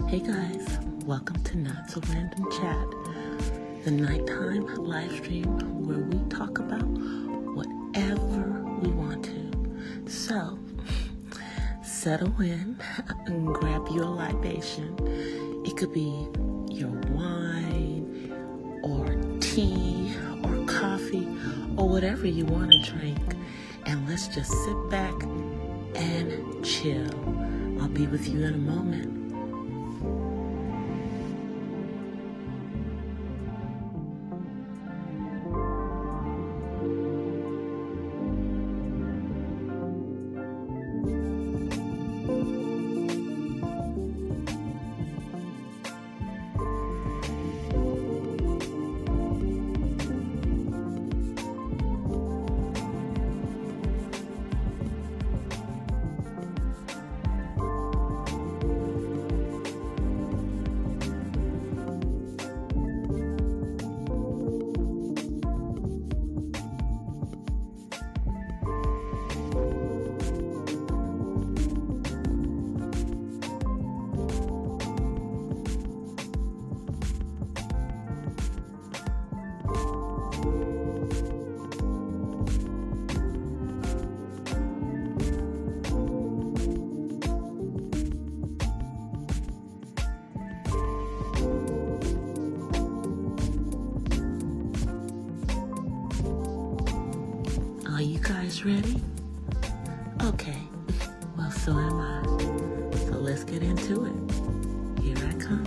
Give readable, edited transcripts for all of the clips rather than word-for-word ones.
Hey guys, welcome to Not So Random Chat, the nighttime live stream where we talk about whatever we want to. So, settle in and grab your libation. It could be your wine or tea or coffee or whatever you want to drink. And let's just sit back and chill. I'll be with you in a moment. Are you guys ready? Okay, well, so am I. So let's get into it. Here I come.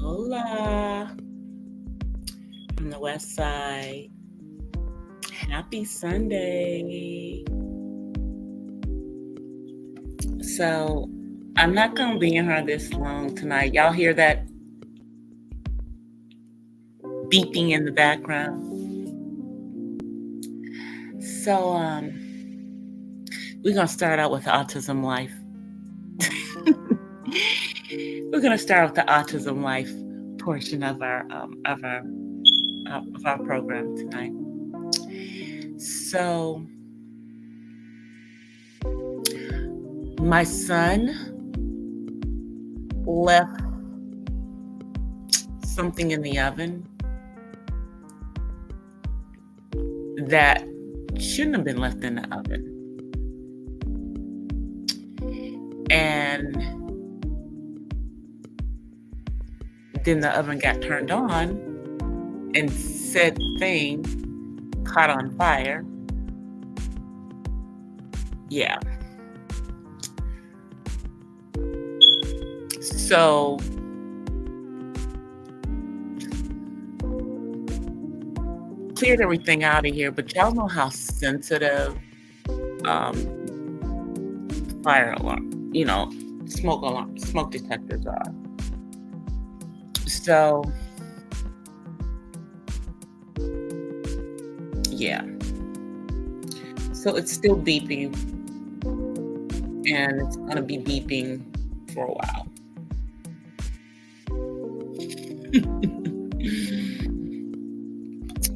Hola, from the west side. Happy Sunday. So, I'm not going to be in here this long tonight. Y'all hear that beeping in the background? So, we're going to start out with the Autism Life. We're going to start with the Autism Life portion of our program tonight. So, my son left something in the oven that shouldn't have been left in the oven. And then the oven got turned on and said thing caught on fire. Yeah. So cleared everything out of here, but y'all know how sensitive fire alarm, smoke detectors are. So yeah. So it's still beeping, and it's gonna be beeping for a while.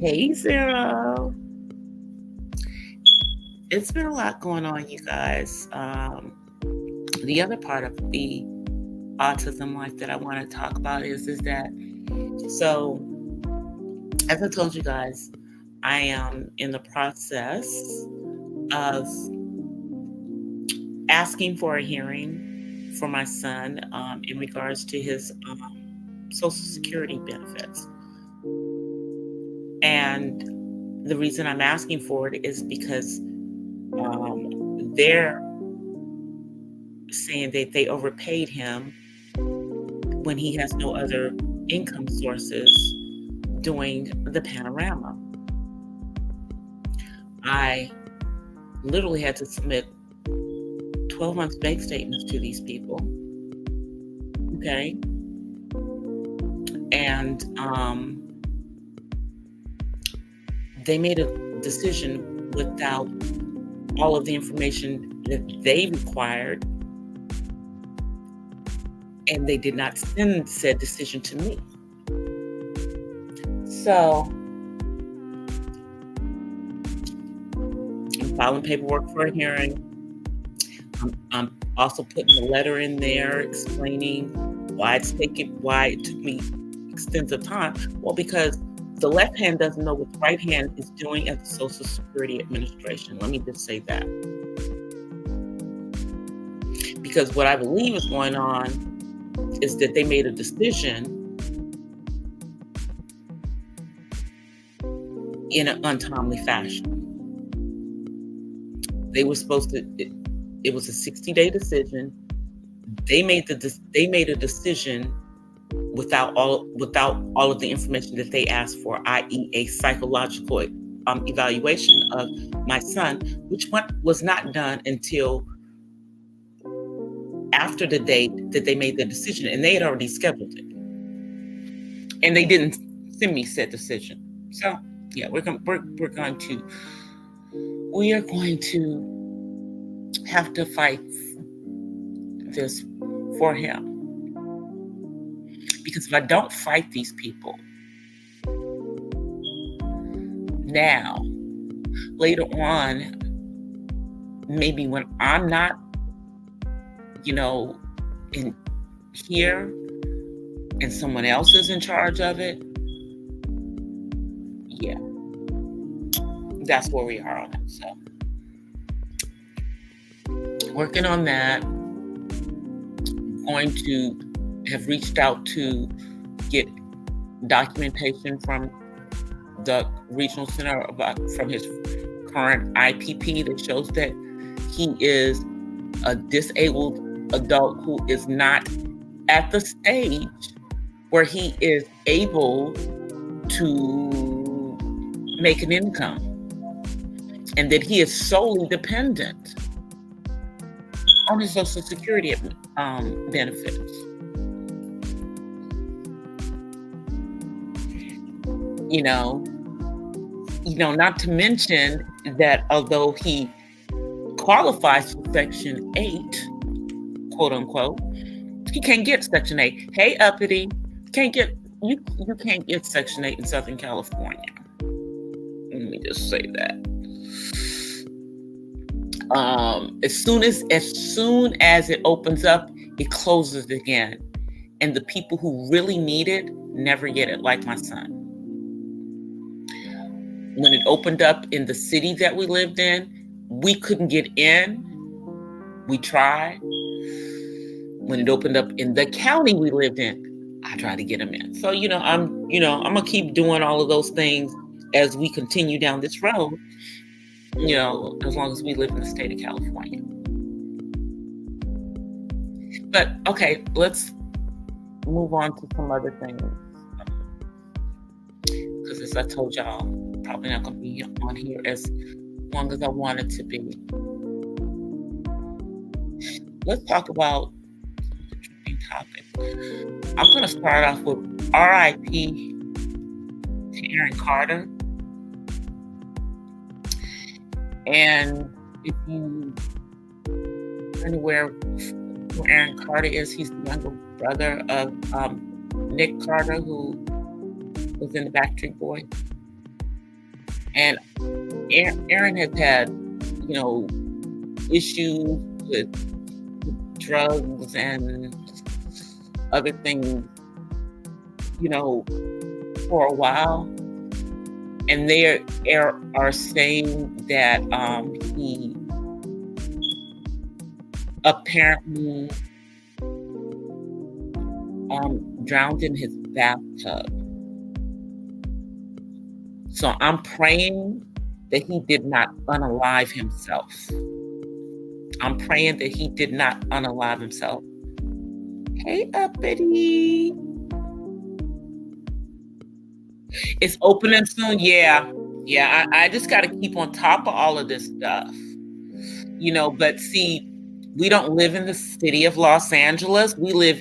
Hey, Zero. It's been a lot going on, you guys. The other part of the Autism Life that I want to talk about is that, so as I told you guys, I am in the process of asking for a hearing for my son in regards to his Social Security benefits. And the reason I'm asking for it is because they're saying that they overpaid him when he has no other income sources doing the panorama. I literally had to submit 12 months bank statements to these people. Okay. And they made a decision without all of the information that they required, and they did not send said decision to me. So I'm filing paperwork for a hearing. I'm also putting a letter in there explaining why it took me extensive time. Well, because the left hand doesn't know what the right hand is doing at the Social Security Administration. Let me just say that. Because what I believe is going on is that they made a decision in an untimely fashion. They were supposed to, it was a 60-day decision. They made a decision without all of the information that they asked for, i.e. a psychological evaluation of my son, which was not done until after the date that they made the decision, and they had already scheduled it, and they didn't send me said decision. So yeah, we are going to have to fight this for him, because if I don't fight these people now, later on, maybe when I'm not, in here and someone else is in charge of it, yeah, that's where we are on it. So working on that. Going to have reached out to get documentation from the regional center from his current IPP that shows that he is a disabled adult who is not at the stage where he is able to make an income, and that he is solely dependent on his Social Security benefits. Not to mention that although he qualifies for Section 8, quote unquote, he can't get Section 8. Hey, uppity, you can't get Section 8 in Southern California. Let me just say that. As soon as it opens up, it closes again. And the people who really need it never get it, like my son. When it opened up in the city that we lived in, we couldn't get in. We tried. When it opened up in the county we lived in, I tried to get him in. So, I'm gonna keep doing all of those things as we continue down this road, as long as we live in the state of California. But okay, let's move on to some other things. Because as I told y'all, probably not going to be on here as long as I want it to be. Let's talk about the trending topic. I'm going to start off with R.I.P. to Aaron Carter. And if you are anywhere where Aaron Carter is, he's the younger brother of Nick Carter, who was in the Backstreet Boys. And Aaron has had, issues with drugs and other things, for a while. And they are saying that he apparently drowned in his bathtub. So I'm praying that he did not unalive himself. I'm praying that he did not unalive himself. Hey, uppity. It's opening soon. Yeah. I just got to keep on top of all of this stuff. But see, we don't live in the city of Los Angeles. We live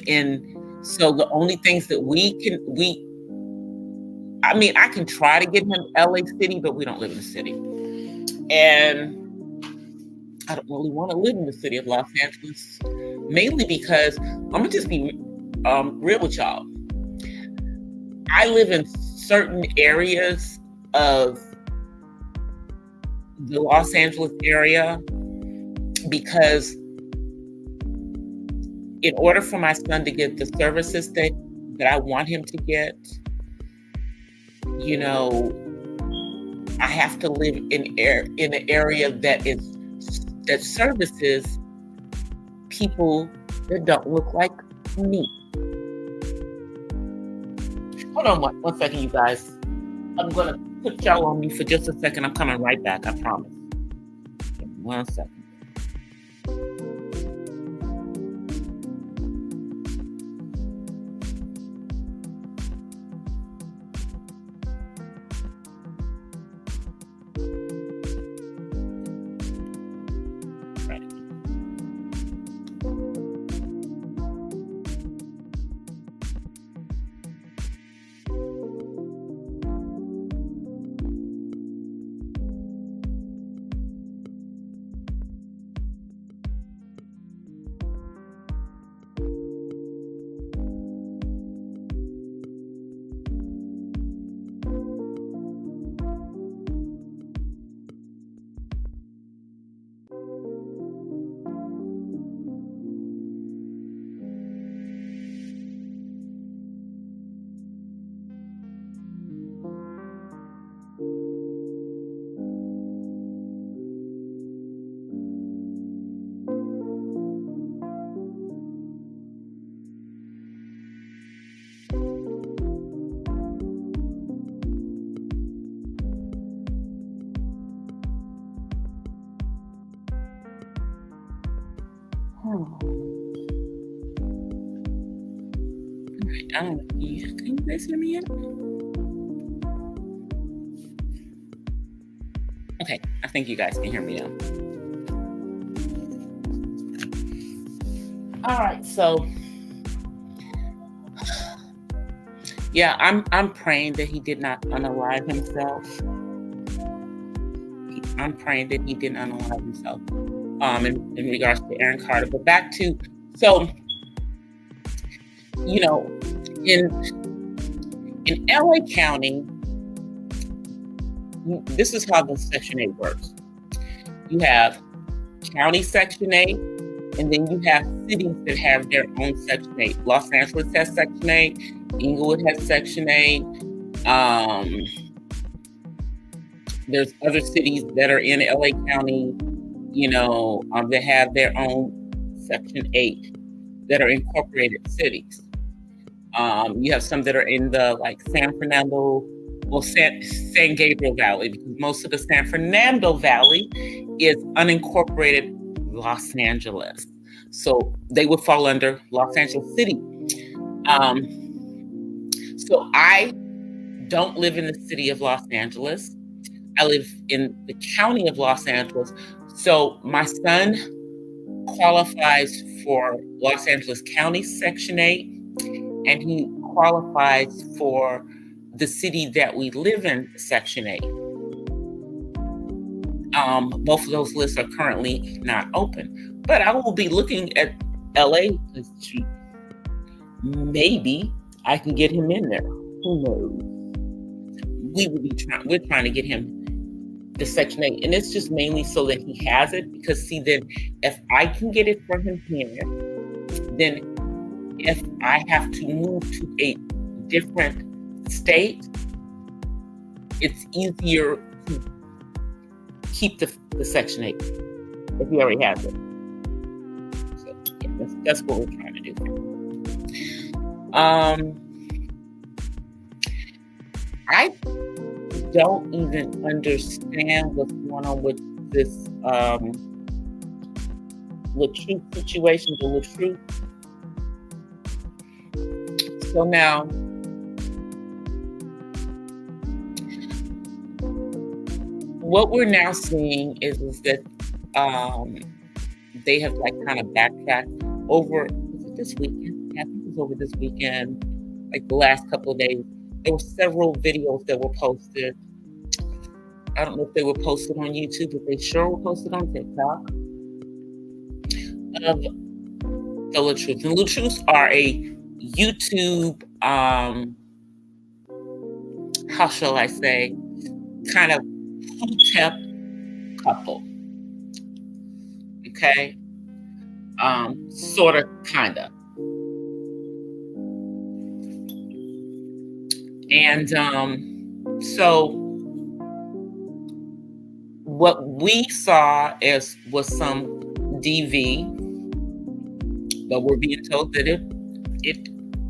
so the only things that I can try to get him LA City, but we don't live in the city. And I don't really want to live in the city of Los Angeles, mainly because I'm gonna just be real with y'all. I live in certain areas of the Los Angeles area because in order for my son to get the services that I want him to get, you know, I have to live in an area that services people that don't look like me. Hold on one second, you guys. I'm gonna put y'all on me for just a second. I'm coming right back, I promise. 1 second. I don't know. Can you guys hear me yet? Okay, I think you guys can hear me now. All right, so yeah, I'm praying that he did not unalive himself. I'm praying that he didn't unalive himself. In regards to Aaron Carter, but back to you know, in LA County, this is how the Section 8 works. You have county Section 8, and then you have cities that have their own Section 8. Los Angeles has Section 8. Inglewood has Section 8. There's other cities that are in LA County, that have their own Section 8 that are incorporated cities. You have some that are in the San Fernando, San Gabriel Valley, because most of the San Fernando Valley is unincorporated Los Angeles. So they would fall under Los Angeles City. So I don't live in the city of Los Angeles. I live in the county of Los Angeles. So my son qualifies for Los Angeles County Section 8, and he qualifies for the city that we live in, Section 8. Both of those lists are currently not open, but I will be looking at LA to maybe I can get him in there. Who knows? We're trying to get him the Section 8, and it's just mainly so that he has it, because see, then if I can get it for him here, then if I have to move to a different state, it's easier to keep the Section 8 if he already has it. So yeah, that's what we're trying to do. I don't even understand what's going on with this Latrobe situation, the Latrobe. So now, what we're now seeing is that they have kind of backtracked over this weekend. I think it was over this weekend, the last couple of days. There were several videos that were posted. I don't know if they were posted on YouTube, but they sure were posted on TikTok. of the Latruths. And Latruths are a YouTube, how shall I say, kind of hotep couple. Okay? Sort of, kind of. And so what we saw was some DV, but we're being told that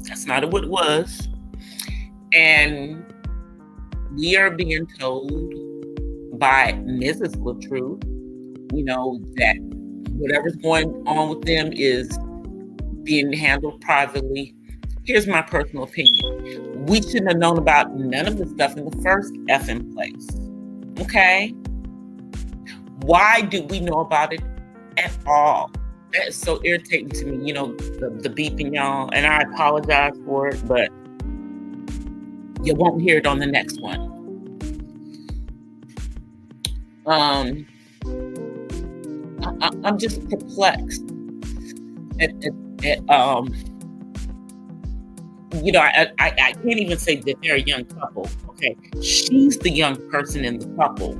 that's not what it was. And we are being told by Mrs. Latruth, that whatever's going on with them is being handled privately. Here's my personal opinion. We shouldn't have known about none of the stuff in the first effing place. Okay? Why did we know about it at all? That is so irritating to me, the beeping, y'all. And I apologize for it, but you won't hear it on the next one. I'm just perplexed at I can't even say that they're a young couple. Okay, she's the young person in the couple.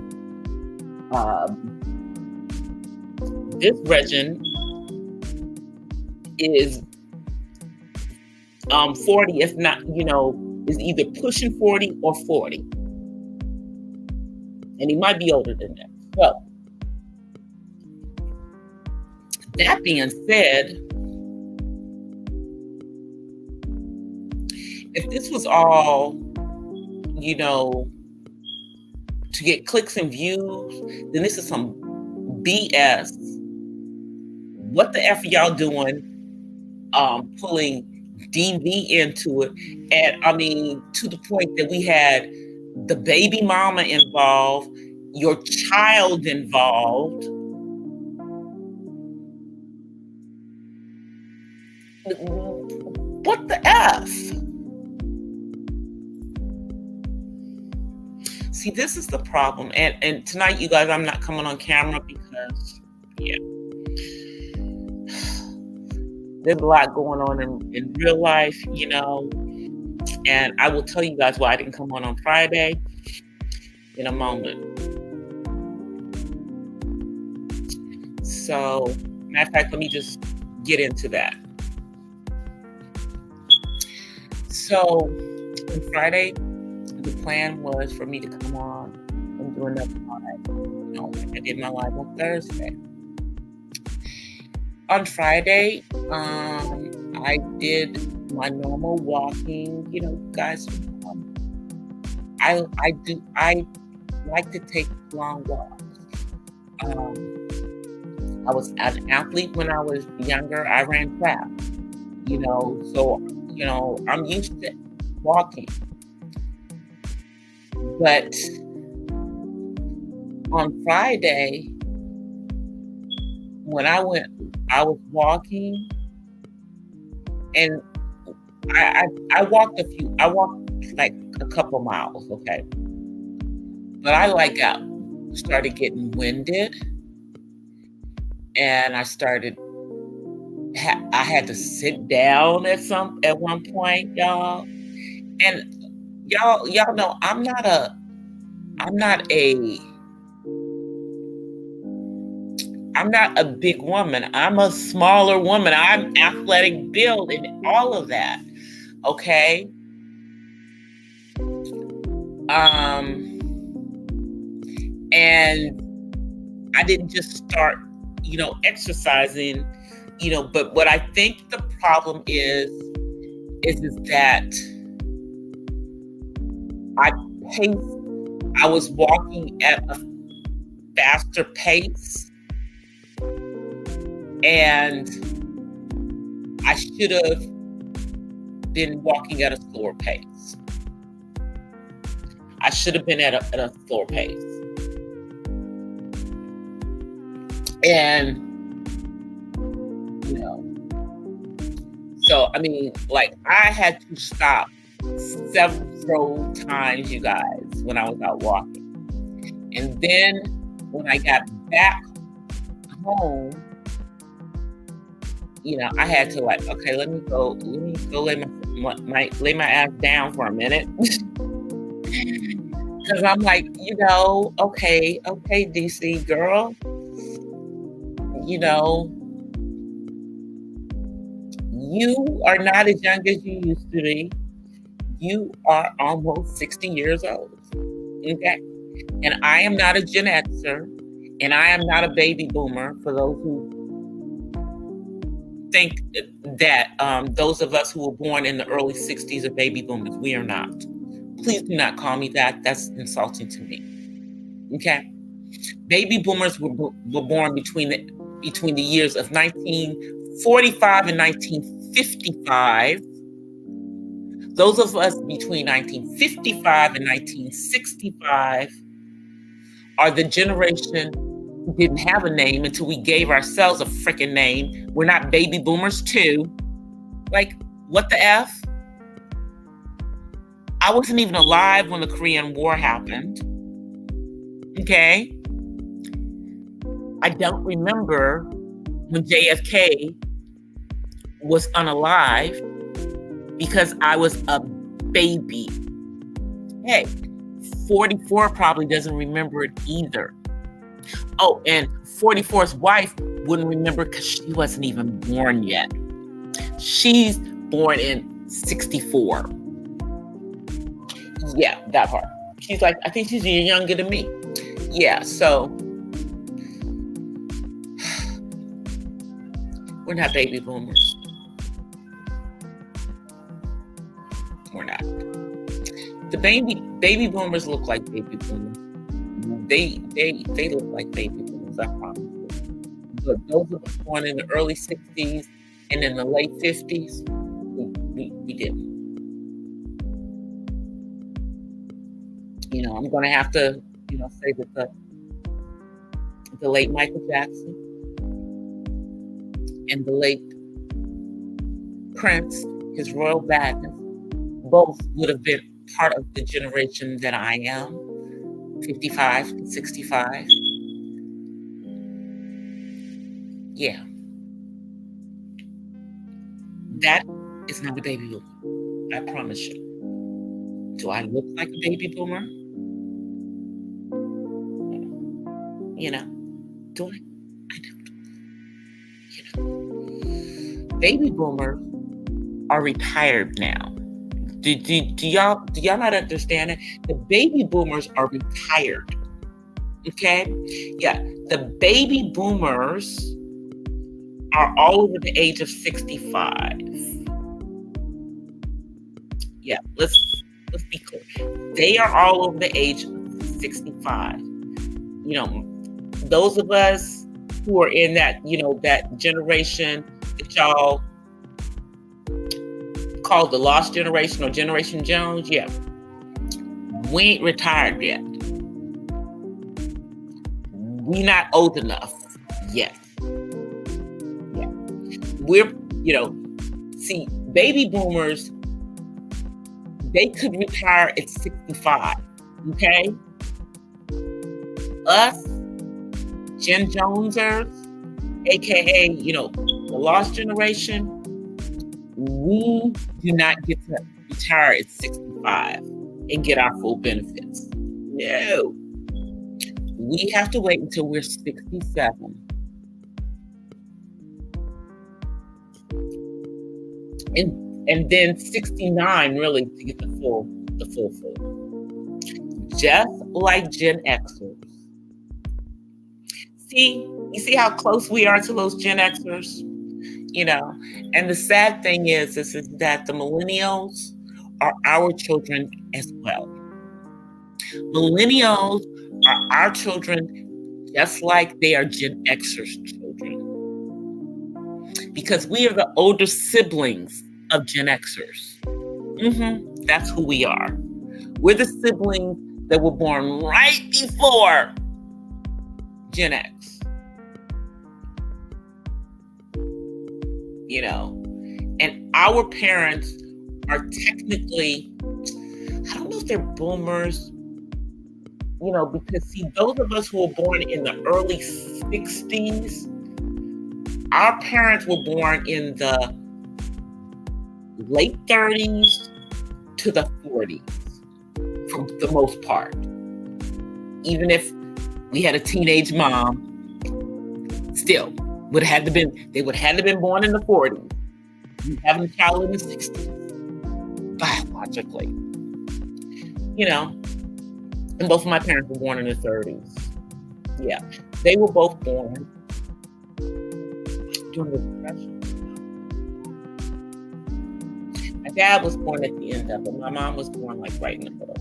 This Regin is 40, if not, is either pushing 40 or 40. And he might be older than that. Well, that being said, if this was all, to get clicks and views, then this is some BS. What the F are y'all doing pulling DV into it? And I mean, to the point that we had the baby mama involved, your child involved. What the F? See, this is the problem. And tonight, you guys, I'm not coming on camera because, there's a lot going on in real life, and I will tell you guys why I didn't come on Friday in a moment. So, matter of fact, let me just get into that. So, on Friday, the plan was for me to come on and do another live. I did my live on Thursday. On Friday, I did my normal walking. Guys, I like to take long walks. I was an athlete when I was younger. I ran track, so I'm used to walking. But on Friday, when I was walking, and I walked like a couple miles, okay? But I started getting winded, and I had to sit down at one point, y'all. And y'all know I'm not a big woman. I'm a smaller woman. I'm athletic build and all of that. Okay. And I didn't just start, exercising, but what I think the problem is that I was walking at a faster pace, and I should have been walking at a slower pace. I should have been at a slower pace. And, so, I mean, I had to stop several times, you guys, when I was out walking. And then when I got back home, I had to okay, let me go lay my ass down for a minute. Because I'm like, okay, DC girl, you are not as young as you used to be. You are almost 60 years old. Okay. And I am not a Gen Xer, and I am not a baby boomer, for those who think that those of us who were born in the early 60s are baby boomers. We are not. Please do not call me that. That's insulting to me. Okay? Baby boomers were born between the years of 1945 and 1955. Those of us between 1955 and 1965 are the generation who didn't have a name until we gave ourselves a freaking name. We're not baby boomers too. Like, what the F? I wasn't even alive when the Korean War happened. Okay? I don't remember when JFK was unalive because I was a baby. Hey, 44 probably doesn't remember it either. Oh, and 44's wife wouldn't remember because she wasn't even born yet. She's born in 64. Yeah, that part. She's like, I think she's a year younger than me. Yeah, so we're not baby boomers. We're not. The baby boomers look like baby boomers. They look like baby boomers, I promise you. But those of us born in the early 60s and in the late 50s, we didn't. I'm going to have to, say that the late Michael Jackson and the late Prince, his royal badness, both would have been part of the generation that I am, 55 to 65. Yeah. That is not a baby boomer. I promise you. Do I look like a baby boomer? Do I? I don't. Baby boomers are retired now. Do y'all not understand it? The baby boomers are retired. Okay? Yeah. The baby boomers are all over the age of 65. Yeah, let's be clear. They are all over the age of 65. Those of us who are in that, that generation that y'all called the lost generation or Generation Jones, yeah. We ain't retired yet. We not old enough yet. Yeah. We're, see, baby boomers, they could retire at 65. Okay? Us, Gen Jonesers, aka, the lost generation, we do not get to retire at 65 and get our full benefits. No. We have to wait until we're 67. And then 69 really to get the full. Just like Gen Xers. You see how close we are to those Gen Xers? And the sad thing is that the millennials are our children as well. Millennials are our children just like they are Gen Xers' children. Because we are the older siblings of Gen Xers. That's who we are. We're the siblings that were born right before Gen X. And our parents are technically, I don't know if they're boomers, because those of us who were born in the early 60s, Our parents were born in the late 30s to the 40s, for the most part. Even if we had a teenage mom, still they would have had to been born in the 40s. You having a child in the 60s, biologically. And both of my parents were born in the 30s. Yeah, they were both born during the Depression. My dad was born at the end of it. My mom was born like right in the middle.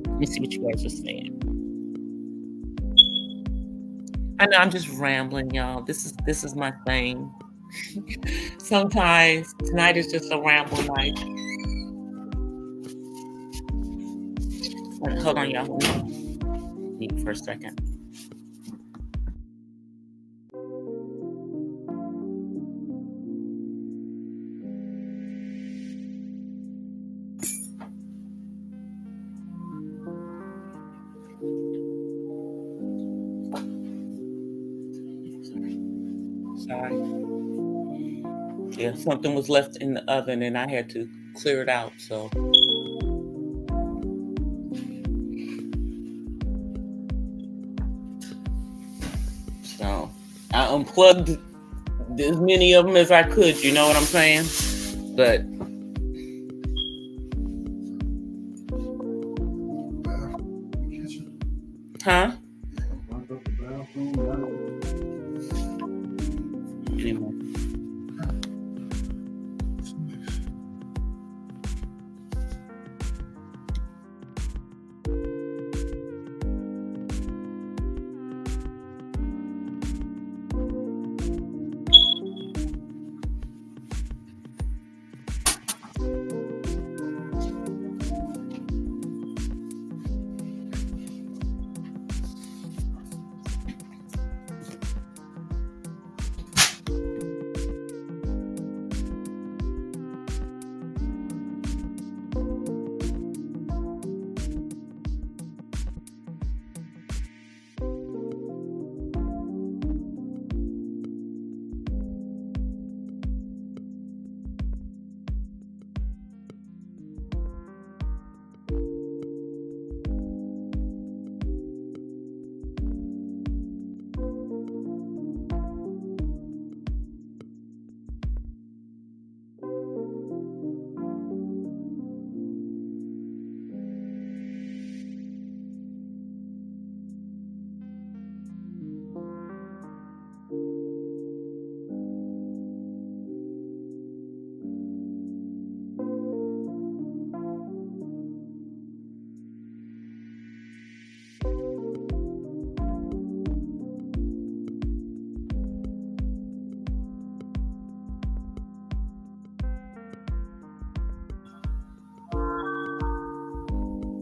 Let me see what you guys are saying. I know I'm just rambling, y'all. This is my thing. Sometimes tonight is just a ramble night. Hold on, y'all. Mute for a second. Sorry. Yeah, something was left in the oven and I had to clear it out, so. So I unplugged as many of them as I could, you know what I'm saying? But huh? Anyway.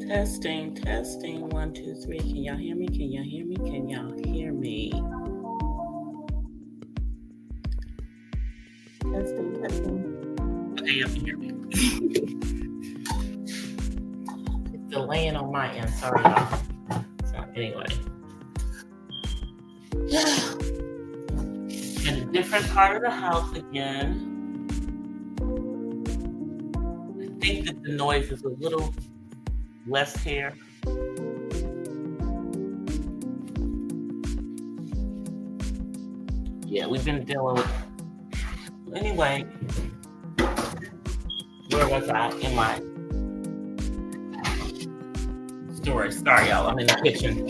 Testing. 1, 2, 3. Can y'all hear me? Can y'all hear me? Can y'all hear me? Testing. Okay, y'all can hear me. It's delaying on my end. Sorry, y'all. So anyway. In a different part of the house again. I think that the noise is a little less here. Yeah, we've been dealing with. Anyway, where was I in my story? Sorry, y'all. I'm in the kitchen.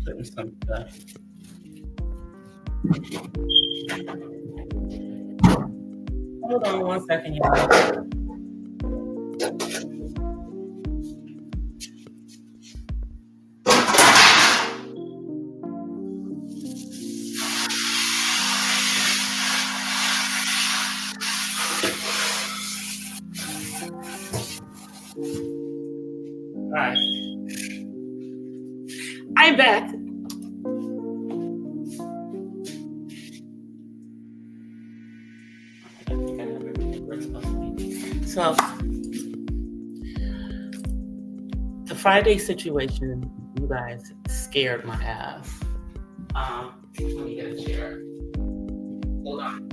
Putting some stuff. Hold on 1 second, y'all. All right. I'm back. So the Friday situation, you guys, scared my ass. Let me get a chair. Hold on.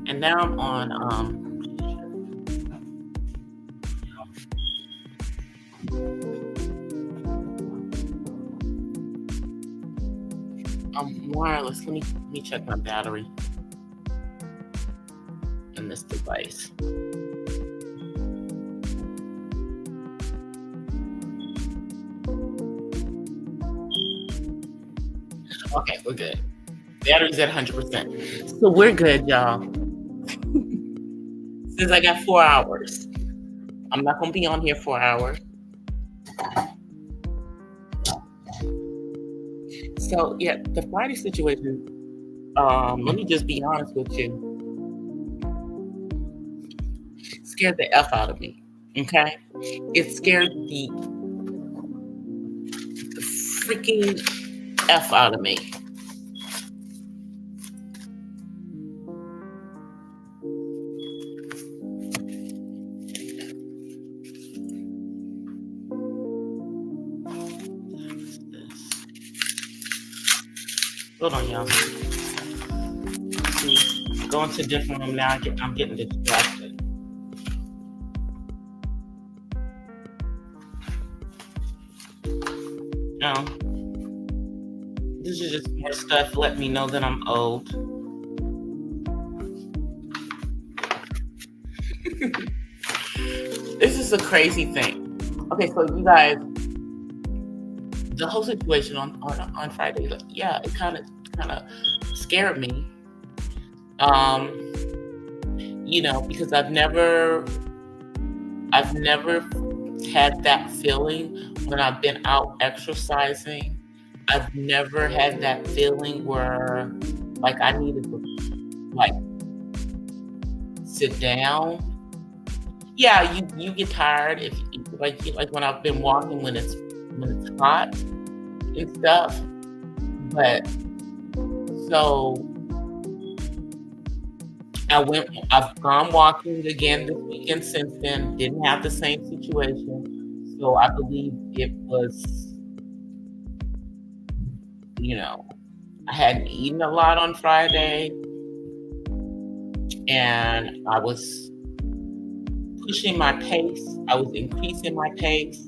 And now I'm on wireless. Let me check my battery in this device. Okay, we're good. Battery's at 100%. So we're good, y'all. Since I got 4 hours. I'm not gonna be on here 4 hours. So yeah, the Friday situation, let me just be honest with you, scared the F out of me. Okay? It scared the freaking F out of me. Hold on, y'all. See, going to a different room now. I'm getting distracted. No. This is just more stuff. Let me know that I'm old. This is a crazy thing. Okay, so you guys, the whole situation on Friday, yeah, it kind of scared me. Because I've never had that feeling when I've been out exercising. I've never had that feeling where like I needed to like sit down. Yeah, you get tired if like when I've been walking when it's hot and stuff. But so I've gone walking again this weekend since then. Didn't have the same situation. So I believe it was, I hadn't eaten a lot on Friday. And I was pushing my pace. I was increasing my pace.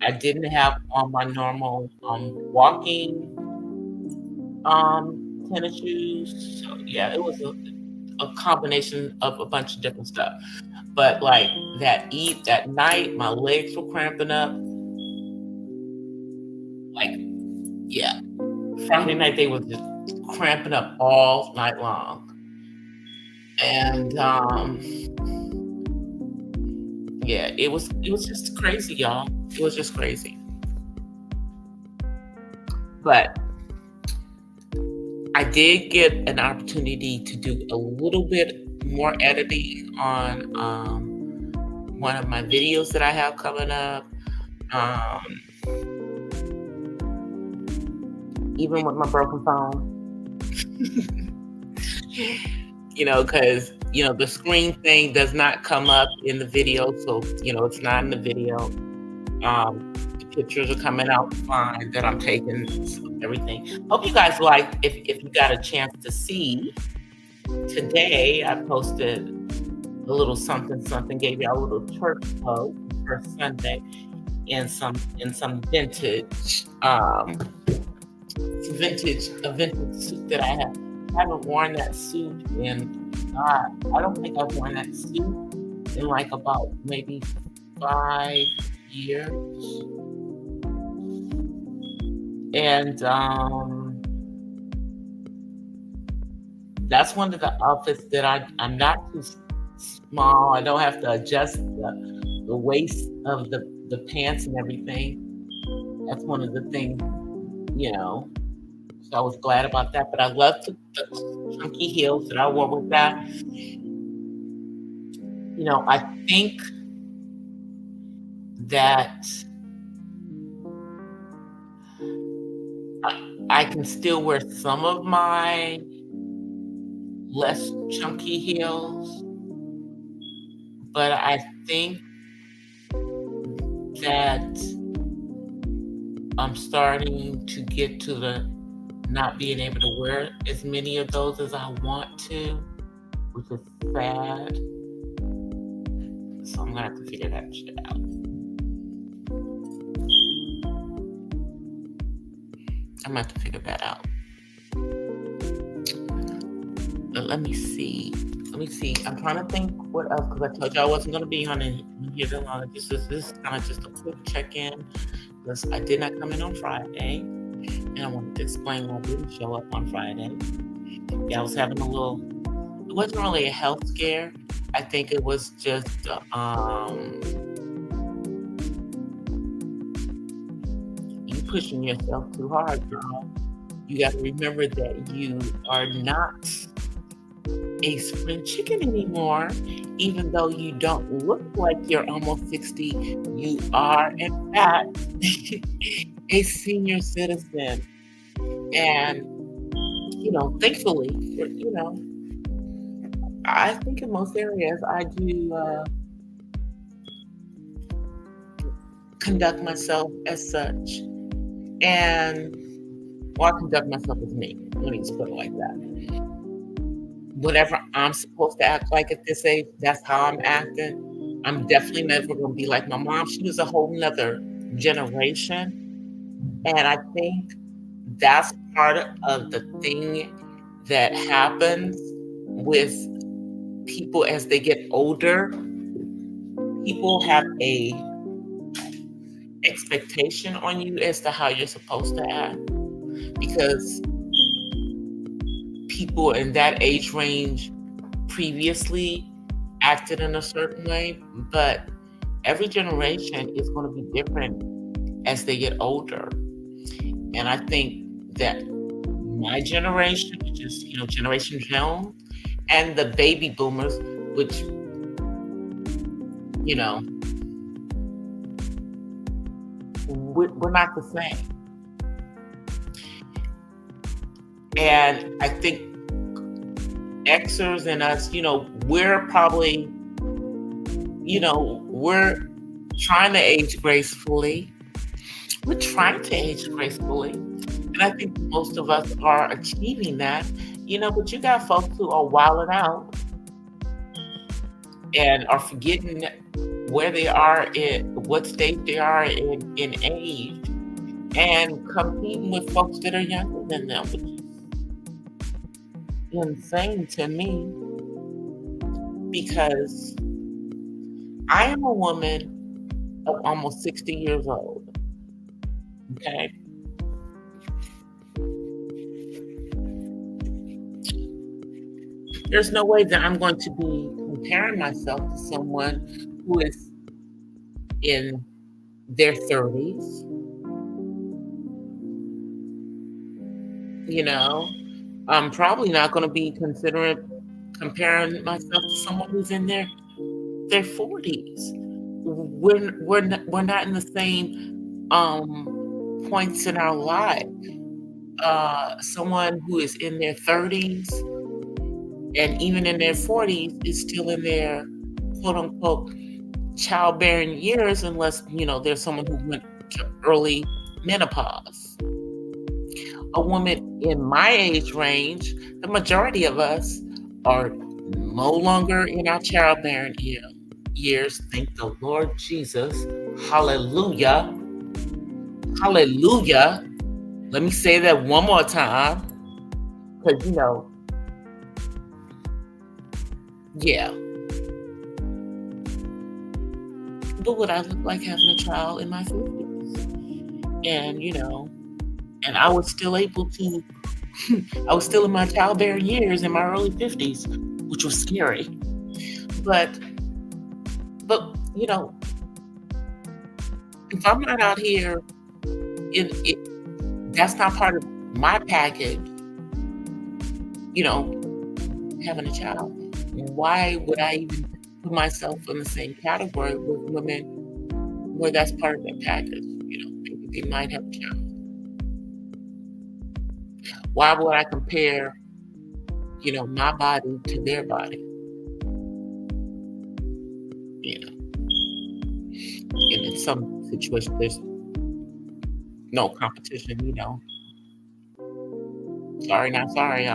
I didn't have on my normal walking tennis shoes. So yeah, it was a combination of a bunch of different stuff. But like that night, my legs were cramping up. Like, yeah. Friday night they were just cramping up all night long. And yeah, it was just crazy, y'all. It was just crazy. But I did get an opportunity to do a little bit more editing on one of my videos that I have coming up. Even with my broken phone. Because the screen thing does not come up in the video, so it's not in the video. The pictures are coming out fine that I'm taking, everything. Hope you guys liked. If you got a chance to see, today I posted a little something, gave you a little church post for Sunday in some vintage a vintage suit that I have. I haven't worn that suit in I don't think I've worn that suit in like about maybe 5 years. And that's one of the outfits that I'm not too small. I don't have to adjust the waist of the pants and everything. That's one of the things, you know, so I was glad about that. But I loved the chunky heels that I wore with that. I think that I can still wear some of my less chunky heels, but I think that I'm starting to get to the not being able to wear as many of those as I want to, which is sad. So I'm gonna have to figure that shit out. I'm gonna have to figure that out. Let me see. I'm trying to think what else, because I told you I wasn't gonna be on here that long. This is kind of just a quick check-in, because I did not come in on Friday, and I wanted to explain why I didn't show up on Friday. Yeah, I was having it wasn't really a health scare. I think it was just you pushing yourself too hard, girl. You got to remember that you are not a spring chicken anymore. Even though you don't look like you're almost 60, you are in fact a senior citizen. And thankfully, I think in most areas I do conduct myself as such. And I conduct myself as me. Let me just put it like that. Whatever I'm supposed to act like at this age, that's how I'm acting. I'm definitely never going to be like my mom. She was a whole nother generation. And I think that's part of the thing that happens with people as they get older. People have a expectation on you as to how you're supposed to act, because people in that age range previously acted in a certain way, but every generation is going to be different as they get older. And I think that my generation, which is Generation Jones, and the baby boomers, which we're not the same. And I think Xers and us, we're probably, we're trying to age gracefully. We're trying to age gracefully. And I think most of us are achieving that, but you got folks who are wilding out and are forgetting where they are what stage they are in age, and competing with folks that are younger than them, which is insane to me, because I am a woman of almost 60 years old. Okay? There's no way that I'm going to be comparing myself to someone who is in their 30s. I'm probably not going to be comparing myself to someone who's in their 40s. We're not in the same points in our life. Someone who is in their 30s and even in their 40s is still in their quote unquote childbearing years, unless there's someone who went to early menopause. A woman in my age range, the majority of us are no longer in our childbearing years. Thank the Lord Jesus. Hallelujah. Hallelujah. Let me say that one more time. Because, yeah. But would I look like having a child in my 50s? And I was still able to, I was still in my childbearing years in my early 50s, which was scary. But if I'm not out here That's not part of my package, you know, having a child. Why would I even put myself in the same category with women where that's part of their package? Maybe they might have a child. Why would I compare, my body to their body? And in some situations, there's no competition, Sorry, not sorry.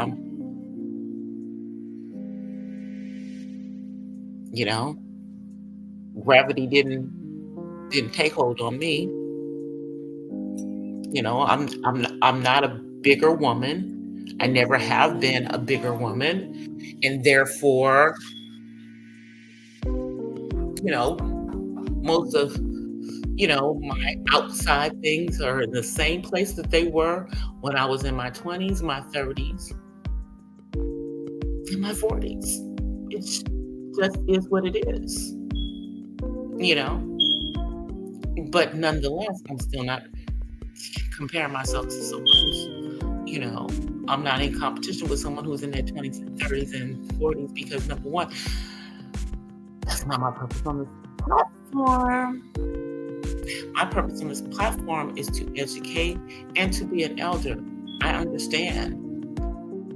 Gravity didn't take hold on me. I'm not a bigger woman. I never have been a bigger woman, and therefore, most of my outside things are in the same place that they were when I was in my 20s, my 30s, and my 40s. It's just is what it is, you know. But nonetheless, I'm still not comparing myself to someone who's, I'm not in competition with someone who's in their 20s and 30s and 40s because, number one, that's not my purpose on this platform. My purpose on this platform is to educate and to be an elder. I understand.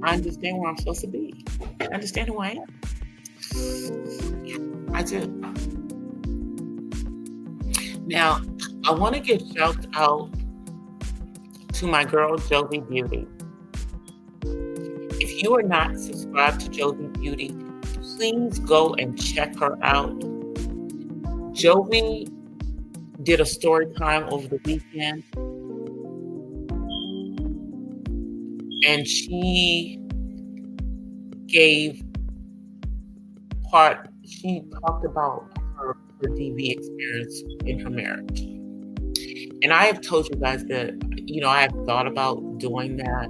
I understand where I'm supposed to be. I understand who I am. I do. Now, I want to give shout out to my girl, Jovi Beauty. If you are not subscribed to Jovi Beauty, please go and check her out. Jovi did a story time over the weekend, and she talked about her DV experience in her marriage. And I have told you guys that, I have thought about doing that,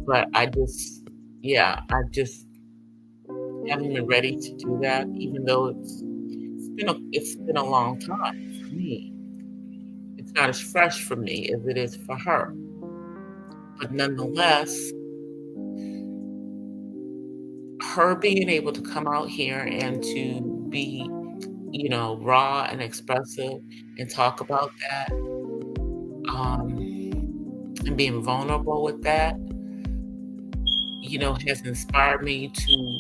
but I just haven't been ready to do that, even though it's been a long time for me. It's not as fresh for me as it is for her. But nonetheless, her being able to come out here and to be, raw and expressive and talk about that, and being vulnerable with that, has inspired me to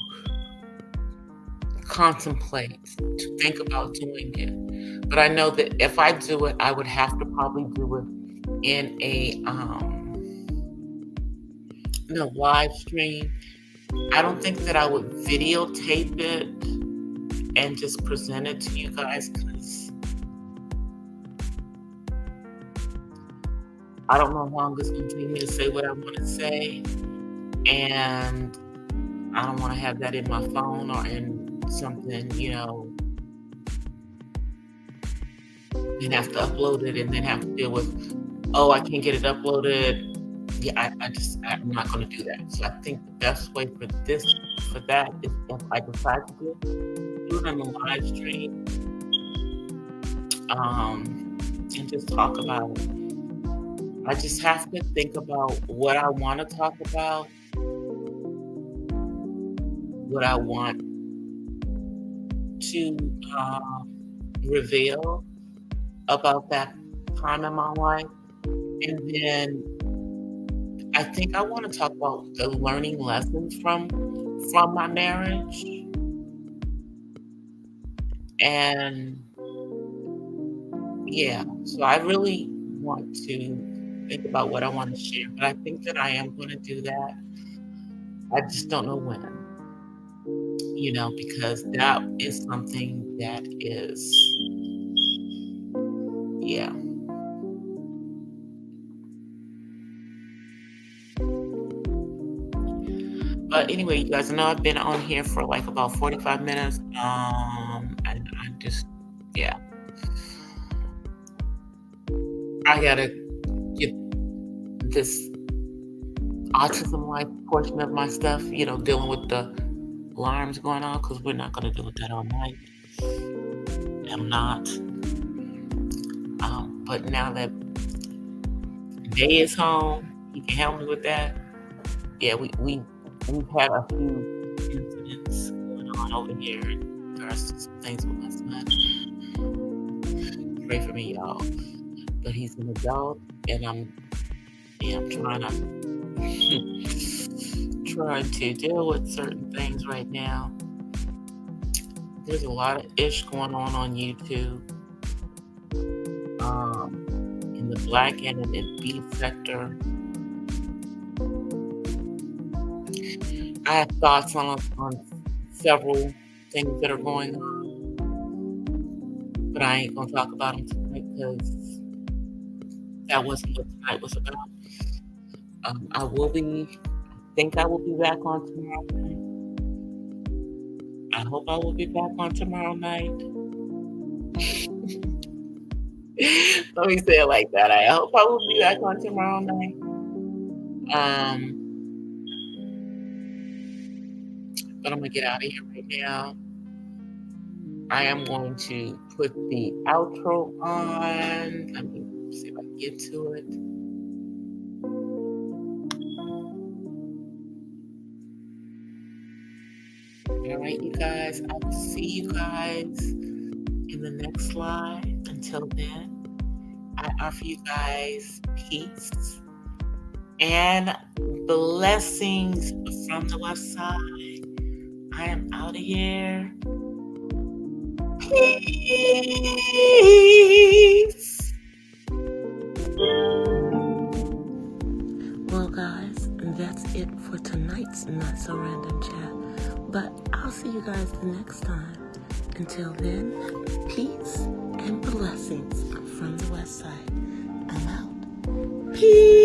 contemplate, to think about doing it. But I know that if I do it, I would have to probably do it in a live stream. I don't think that I would videotape it and just present it to you guys, because I don't know how long it's going to take me to say what I want to say, and I don't want to have that in my phone or in something, and have to upload it and then have to deal with, I can't get it uploaded. Yeah, I'm not going to do that. So I think the best way for that is if I decide to do it on the live stream, and just talk about it. I just have to think about what I want to talk about, what I want to reveal about that time in my life. And then I think I want to talk about the learning lessons from my marriage. And so I really want to think about what I want to share. But I think that I am going to do that. I just don't know when. Because that is something that is, But anyway, you guys, I know I've been on here for like about 45 minutes. And I just, I gotta get this autism life portion of my stuff, dealing with the alarms going on, because we're not going to deal with that all night. I'm not. But now Day is home. He can help me with that. Yeah, we've had a few incidents going on over here in regards to some things with my son. Pray for me, y'all. But he's an adult, and I'm trying to deal with certain things right now. There's a lot of ish going on YouTube, in the black and in the beef sector. I have thoughts on several things that are going on, but I ain't gonna talk about them tonight because that wasn't what tonight was about. I think I will be back on tomorrow night. I hope I will be back on tomorrow night. Let me say it like that. I hope I will be back on tomorrow night. But I'm gonna get out of here right now. I am going to put the outro on. Let me see if I can get to it. All right, you guys. I will see you guys in the next live. Until then, I offer you guys peace and blessings from the West Side. I am out of here. Peace. Well, guys, that's it for tonight's Not So Random Chat. But I'll see you guys the next time. Until then, peace and blessings from the West Side. I'm out. Peace.